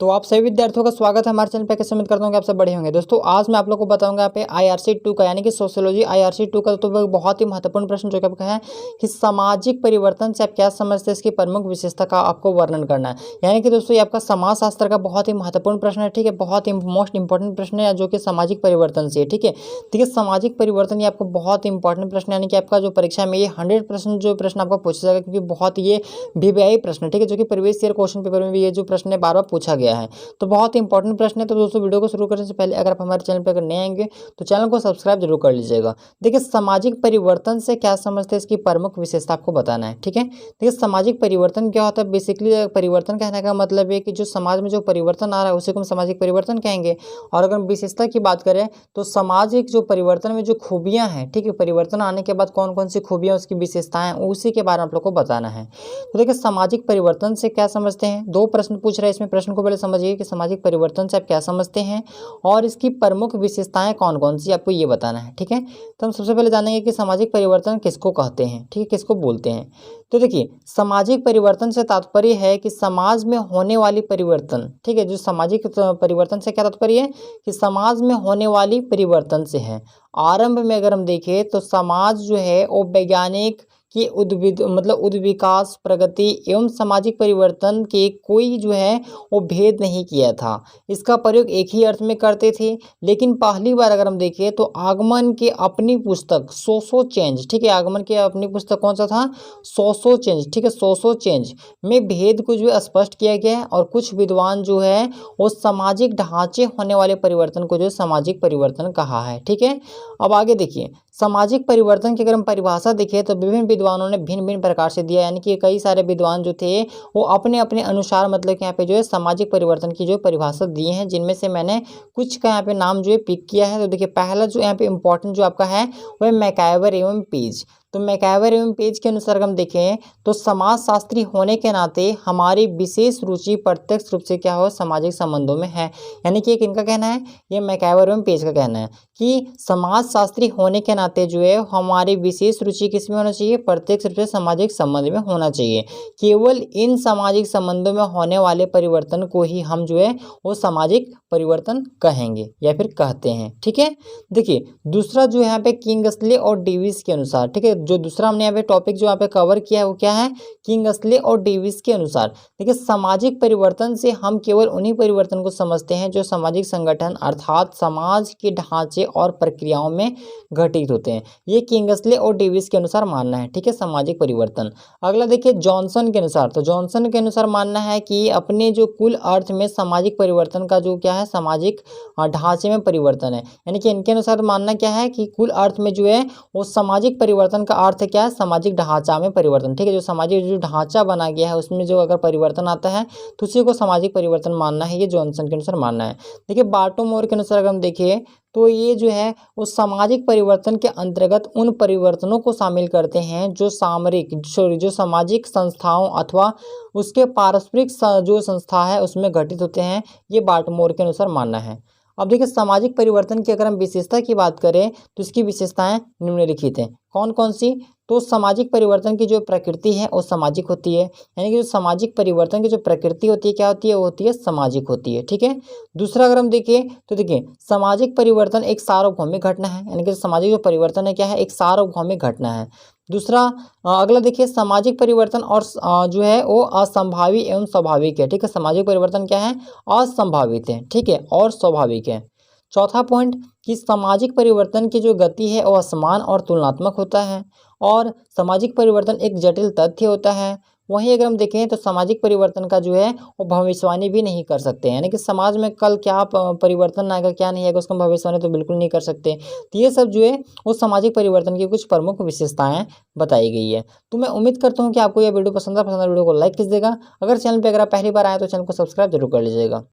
तो आप सभी विद्यार्थियों का स्वागत है हमारे चैनल पे। कैसे उम्मीद करता हूँ कि आप सब बढ़िया होंगे। दोस्तों आज मैं आप लोगों को बताऊंगा यहाँ पे IRC 2 का यानी कि सोशियोलॉजी IRC 2 का तो बहुत ही महत्वपूर्ण प्रश्न जो कि आपका है कि सामाजिक परिवर्तन से आप क्या समझते हैं, इसकी प्रमुख विशेषता का आपको वर्णन करना है। यानी कि दोस्तों ये आपका समाजशास्त्र का बहुत ही महत्वपूर्ण प्रश्न है। ठीक है, बहुत ही मोस्ट इंपॉर्टेंट प्रश्न है जो कि सामाजिक परिवर्तन से है। ठीक है, सामाजिक परिवर्तन ये आपको बहुत ही इंपॉर्टेंट प्रश्न यानी कि आपका जो परीक्षा में ये 100% जो प्रश्न आपका पूछा जाएगा, क्योंकि बहुत ये VVI प्रश्न है। ठीक है, जो कि प्रीवियस ईयर क्वेश्चन पेपर में भी ये जो प्रश्न है बार बार पूछा गया है, तो बहुत ही इंपॉर्टेंट प्रश्न है। तो दोस्तों वीडियो को शुरू करने से पहले अगर आप हमारे चैनल पर अगर नए आएंगे तो चैनल को सब्सक्राइब जरूर कर लीजिएगा। देखिए सामाजिक परिवर्तन से क्या समझते हैं, इसकी प्रमुख विशेषता आपको बताना है। ठीक है, देखिए सामाजिक परिवर्तन क्या होता है। बेसिकली परिवर्तन कहने का मतलब है कि जो समाज में जो परिवर्तन आ रहा है उसे को हम सामाजिक परिवर्तन कहेंगे। और अगर हम विशेषता की बात करें तो सामाजिक जो परिवर्तन में जो खूबियां हैं, ठीक है, परिवर्तन आने के बाद कौन कौन सी खूबियां उसकी विशेषताएं उसी के बारे में आप लोग को बताना है। तो देखिए सामाजिक परिवर्तन से क्या समझते हैं, दो प्रश्न पूछ रहे हैं इसमें। प्रश्न को पहले समझिए कि सामाजिक परिवर्तन से आप क्या समझते हैं और इसकी प्रमुख विशेषताएं कौन कौन सी आपको ये बताना है। ठीक है, तो हम सबसे पहले जानेंगे कि सामाजिक परिवर्तन किसको कहते हैं, ठीक है, किसको बोलते हैं। तो देखिए सामाजिक परिवर्तन से तात्पर्य है कि समाज में होने वाली परिवर्तन, ठीक है, जो सामाजिक परिवर्तन से क्या तात्पर्य है कि समाज में होने वाली परिवर्तन से है। आरंभ में अगर हम देखें तो समाज जो है वो वैज्ञानिक कि उद्विकास प्रगति एवं सामाजिक परिवर्तन के कोई जो है वो भेद नहीं किया था। इसका प्रयोग एक ही अर्थ में करते थे, लेकिन पहली बार अगर हम देखें तो आगमन के अपनी पुस्तक सोशो चेंज, ठीक है, आगमन के अपनी पुस्तक कौन सा था, सोशो चेंज, ठीक है, सोशो चेंज में भेद को जो है स्पष्ट किया गया है। और कुछ विद्वान जो है वो सामाजिक ढांचे होने वाले परिवर्तन को जो है सामाजिक परिवर्तन कहा है। ठीक है, अब आगे देखिए सामाजिक परिवर्तन की अगर हम परिभाषा देखें तो विभिन्न विद्वानों ने भिन्न भिन्न प्रकार से दिया, यानी कि कई सारे विद्वान जो थे वो अपने अपने अनुसार मतलब कि यहाँ पे जो है सामाजिक परिवर्तन की जो परिभाषा दिए हैं, जिनमें से मैंने कुछ का यहाँ पे नाम जो है पिक किया है। तो देखिए पहला जो यहाँ पे इंपॉर्टेंट जो आपका है वह मैकआवर एवं पेज। तो मैकआवर एवं पेज के अनुसार हम देखें तो समाजशास्त्री होने के नाते हमारी विशेष रुचि प्रत्यक्ष रूप से क्या हो सामाजिक संबंधों में है। यानी कि किनका कहना है, ये मैकआवर एवं पेज का कहना है कि समाजशास्त्री होने के नाते जो है हमारी विशेष रुचि किस में होना चाहिए, प्रत्यक्ष रूप से सामाजिक संबंध में होना चाहिए। केवल इन सामाजिक संबंधों में होने वाले परिवर्तन को ही हम जो है वो सामाजिक परिवर्तन कहेंगे या फिर कहते हैं। ठीक है, देखिए दूसरा जो यहाँ पे किंगस्ले और डेविस के अनुसार, ठीक है, जो दूसरा हमने यहाँ पे टॉपिक जो यहाँ पे कवर किया है वो क्या है, किंगस्ले और डेविस के अनुसार। देखिए सामाजिक परिवर्तन से हम केवल उन्हीं परिवर्तन को समझते हैं जो सामाजिक संगठन अर्थात समाज के ढांचे और प्रक्रियाओं में घटित होते हैं। ये किंगस्ले और डेविस के अनुसार मानना है। ठीक है, सामाजिक परिवर्तन। अगला देखिए जॉनसन के अनुसार, तो जॉनसन के अनुसार मानना है कि अपने जो कुल अर्थ में सामाजिक परिवर्तन का जो क्या है सामाजिक ढांचे में परिवर्तन है। यानी कि इनके अनुसार मानना क्या है कि कुल अर्थ में जो है वो सामाजिक परिवर्तन का अर्थ क्या है, सामाजिक ढांचा में परिवर्तन। ठीक है, जो सामाजिक जो ढांचा बना गया है उसमें जो अगर परिवर्तन आता है तो उसी को सामाजिक परिवर्तन मानना है, ये जॉनसन के अनुसार मानना है। देखिए बार्टोमोर के अनुसार अगर हम देखें तो ये जो है वो सामाजिक परिवर्तन के अंतर्गत उन परिवर्तनों को शामिल करते हैं जो जो सामाजिक संस्थाओं अथवा उसके पारस्परिक जो संस्था है उसमें घटित होते हैं। ये बार्टमोर के अनुसार मानना है। अब देखिए सामाजिक परिवर्तन की अगर हम विशेषता की बात करें तो इसकी विशेषताएं निम्नलिखित हैं। कौन कौन सी, तो सामाजिक परिवर्तन की जो प्रकृति है वो सामाजिक होती है। यानी कि जो सामाजिक परिवर्तन की जो प्रकृति होती है क्या होती है, वो होती है सामाजिक होती है। ठीक है, दूसरा अगर हम देखें तो देखिए सामाजिक परिवर्तन एक सार्वभौमिक घटना है। यानी कि सामाजिक जो परिवर्तन है क्या है, एक सार्वभौमिक घटना है। दूसरा अगला देखिए सामाजिक परिवर्तन और जो है वो असंभावी एवं स्वाभाविक है। ठीक है, सामाजिक परिवर्तन क्या है, असंभावित है, ठीक है, और स्वाभाविक है। चौथा पॉइंट कि सामाजिक परिवर्तन की जो गति है वो असमान और तुलनात्मक होता है और सामाजिक परिवर्तन एक जटिल तथ्य होता है। वहीं अगर हम देखें तो सामाजिक परिवर्तन का जो है वो भविष्यवाणी भी नहीं कर सकते, यानी कि समाज में कल क्या परिवर्तन आएगा क्या नहीं आएगा उसका भविष्यवाणी तो बिल्कुल नहीं कर सकते। तो ये सब जो है वो सामाजिक परिवर्तन की कुछ प्रमुख विशेषताएं बताई गई है। तो मैं उम्मीद करता हूँ कि आपको यह वीडियो पसंद है वीडियो को लाइक कीजिएगा। अगर चैनल पर अगर आप पहली बार आए तो चैनल को सब्सक्राइब जरूर कर लीजिएगा।